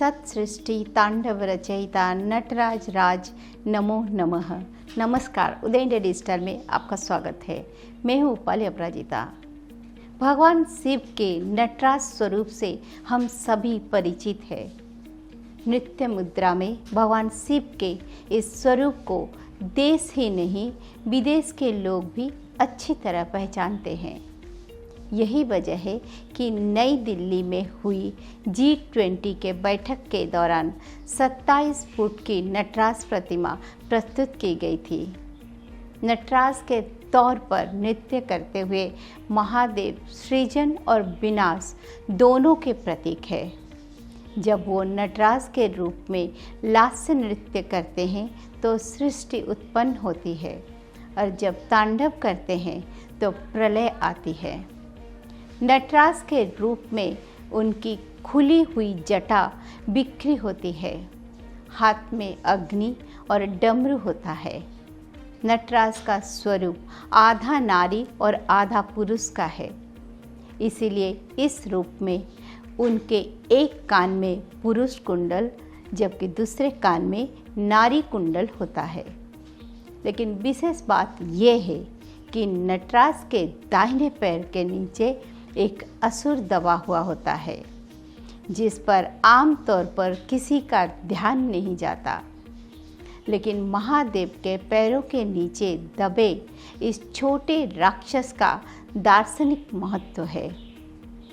सत सृष्टि तांडव रचयिता नटराज राज नमो नमः। नमस्कार, उदय इंडिया डिजिटल में आपका स्वागत है। मैं हूँ उपाली अपराजिता। भगवान शिव के नटराज स्वरूप से हम सभी परिचित हैं। नृत्य मुद्रा में भगवान शिव के इस स्वरूप को देश ही नहीं विदेश के लोग भी अच्छी तरह पहचानते हैं। यही वजह है कि नई दिल्ली में हुई G20 के बैठक के दौरान 27 फुट की नटराज प्रतिमा प्रस्तुत की गई थी। नटराज के तौर पर नृत्य करते हुए महादेव सृजन और विनाश दोनों के प्रतीक है। जब वो नटराज के रूप में लास्य नृत्य करते हैं तो सृष्टि उत्पन्न होती है और जब तांडव करते हैं तो प्रलय आती है। नटराज के रूप में उनकी खुली हुई जटा बिखरी होती है। हाथ में अग्नि और डमरू होता है। नटराज का स्वरूप आधा नारी और आधा पुरुष का है। इसीलिए इस रूप में उनके एक कान में पुरुष कुंडल जबकि दूसरे कान में नारी कुंडल होता है। लेकिन विशेष बात यह है कि नटराज के दाहिने पैर के नीचे एक असुर दबा हुआ होता है जिस पर आम तौर पर किसी का ध्यान नहीं जाता। लेकिन महादेव के पैरों के नीचे दबे इस छोटे राक्षस का दार्शनिक महत्व है,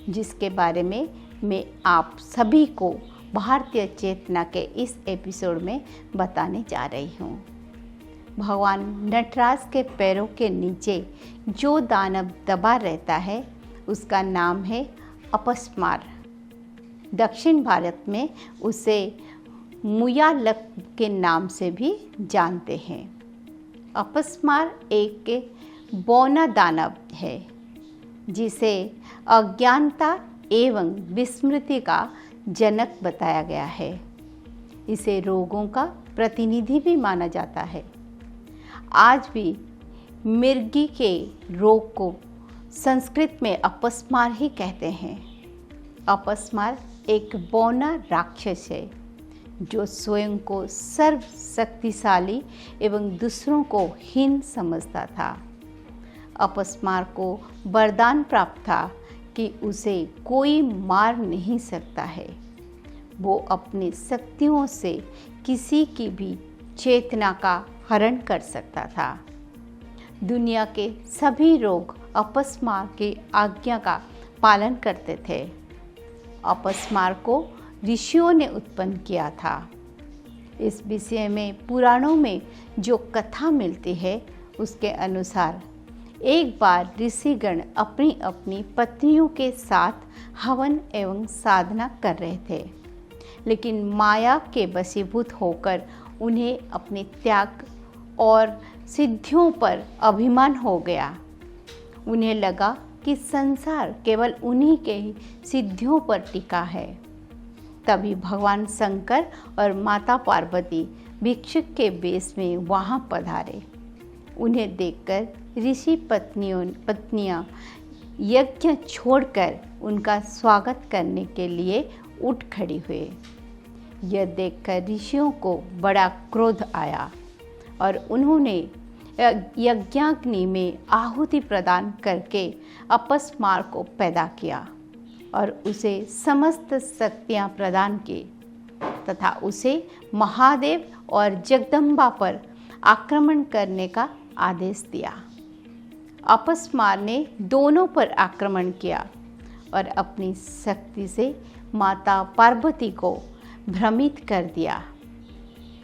जिसके बारे में मैं आप सभी को भारतीय चेतना के इस एपिसोड में बताने जा रही हूँ। भगवान नटराज के पैरों के नीचे जो दानव दबा रहता है उसका नाम है अपस्मार। दक्षिण भारत में उसे मुयालक के नाम से भी जानते हैं। अपस्मार एक बौना दानव है जिसे अज्ञानता एवं विस्मृति का जनक बताया गया है। इसे रोगों का प्रतिनिधि भी माना जाता है। आज भी मिर्गी के रोग को संस्कृत में अपस्मार ही कहते हैं। अपस्मार एक बौना राक्षस है जो स्वयं को सर्वशक्तिशाली एवं दूसरों को हीन समझता था। अपस्मार को वरदान प्राप्त था कि उसे कोई मार नहीं सकता है। वो अपनी शक्तियों से किसी की भी चेतना का हरण कर सकता था। दुनिया के सभी रोग अपस्मार की आज्ञा का पालन करते थे। अपस्मार को ऋषियों ने उत्पन्न किया था। इस विषय में पुराणों में जो कथा मिलती है उसके अनुसार एक बार ऋषिगण अपनी अपनी पत्नियों के साथ हवन एवं साधना कर रहे थे, लेकिन माया के वशीभूत होकर उन्हें अपने त्याग और सिद्धियों पर अभिमान हो गया। उन्हें लगा कि संसार केवल उन्हीं के ही सिद्धियों पर टिका है। तभी भगवान शंकर और माता पार्वती भिक्षुक के वेश में वहाँ पधारे। उन्हें देखकर ऋषि पत्नियाँ यज्ञ छोड़कर उनका स्वागत करने के लिए उठ खड़ी हुए। यह देखकर ऋषियों को बड़ा क्रोध आया और उन्होंने यज्ञाग्नि में आहुति प्रदान करके अपस्मार को पैदा किया और उसे समस्त शक्तियाँ प्रदान की तथा उसे महादेव और जगदम्बा पर आक्रमण करने का आदेश दिया। अपस्मार ने दोनों पर आक्रमण किया और अपनी शक्ति से माता पार्वती को भ्रमित कर दिया।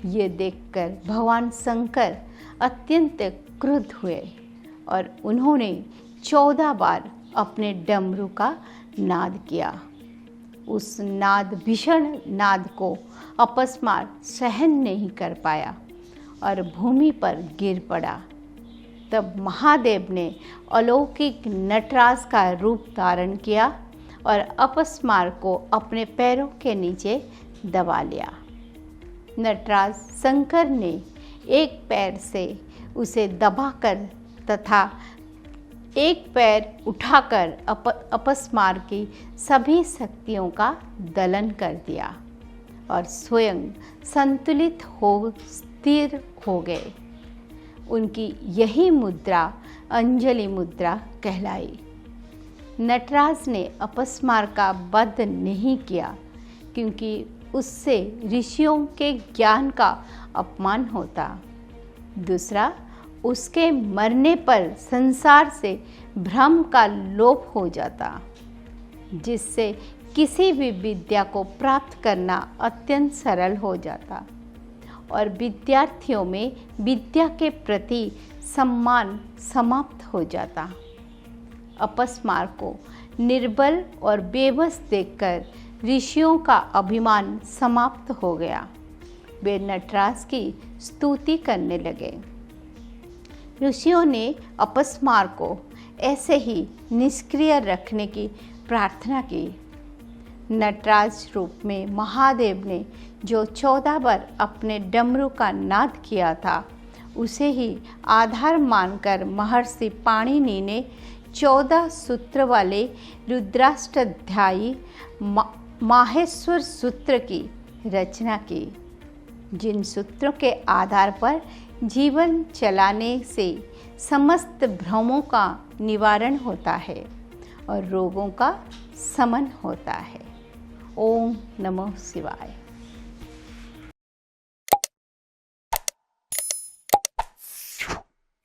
ये देखकर भगवान शंकर अत्यंत क्रुद्ध हुए और उन्होंने 14 बार अपने डमरू का नाद किया। उस भीषण नाद को अपस्मार सहन नहीं कर पाया और भूमि पर गिर पड़ा। तब महादेव ने अलौकिक नटराज का रूप धारण किया और अपस्मार को अपने पैरों के नीचे दबा लिया। नटराज शंकर ने एक पैर से उसे दबाकर तथा एक पैर उठाकर अपस्मार की सभी शक्तियों का दलन कर दिया और स्वयं संतुलित हो स्थिर हो गए। उनकी यही मुद्रा अंजलि मुद्रा कहलाई। नटराज ने अपस्मार का वध नहीं किया, क्योंकि उससे ऋषियों के ज्ञान का अपमान होता। दूसरा, उसके मरने पर संसार से भ्रम का लोप हो जाता, जिससे किसी भी विद्या को प्राप्त करना अत्यंत सरल हो जाता और विद्यार्थियों में विद्या के प्रति सम्मान समाप्त हो जाता। अपस्मार को निर्बल और बेबस देखकर ऋषियों का अभिमान समाप्त हो गया। वे नटराज की स्तुति करने लगे। ऋषियों ने अपस्मार को ऐसे ही निष्क्रिय रखने की प्रार्थना की। नटराज रूप में महादेव ने जो 14 बार अपने डमरू का नाद किया था, उसे ही आधार मानकर महर्षि पाणिनि ने 14 सूत्र वाले रुद्राष्टाध्यायी माहेश्वर सूत्र की रचना की, जिन सूत्रों के आधार पर जीवन चलाने से समस्त भ्रमों का निवारण होता है और रोगों का शमन होता है। ओम नमः शिवाय।